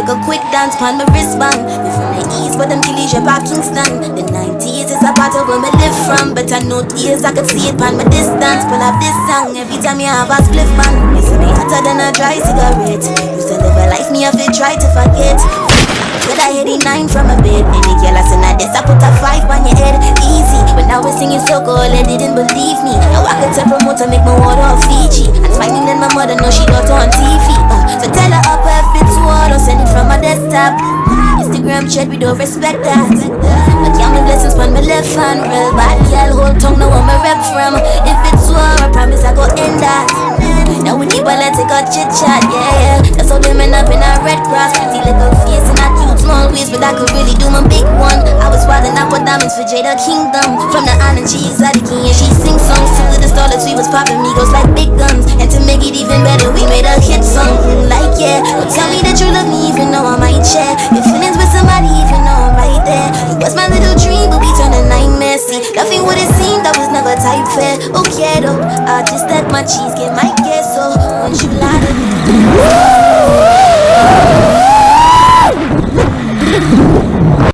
make a quick dance pon my wristband. Me from the east, but them killies rep out Kingston. The 90s is a part of where me live from, but I know years I could see it pon my distance. Pull up this song every time you have a spliff man. You see me hotter than a dry cigarette. Used to live a life me have to try to forget. But I hit 89 from a bed. Any girl I seen at this, I put a 5 on your head. Easy. When I was singing so cold, they didn't believe me. Now I could tell promoter make my water off Fiji. And finding that my mother know she got on TV. So tell her up if it's water, don't send it from my desktop. Instagram chat, we don't respect that. I count my blessings on my left hand. Real bad girl, whole tongue, know where my rep from. If it's war, I promise I go end that. Now we keep on let's take a chit chat, yeah. That's how them end up in a red cross. Pretty little face and a cute small waist, but I could really do my big one. I was wildin' out with diamonds for Jada Kingdom. From the island, she exotic and she sings songs. Took to the starlets, we was popping Migos like big guns. And to make it even better, we made a hit song. Like yeah, don't tell me that you love me even though I might share your feelings with somebody even though I'm right there. You was my little dream, but we turned a nightmare. See, nothing would have seemed that was never type fair. Okay though, I just let my cheese get my guess. So once you lie to me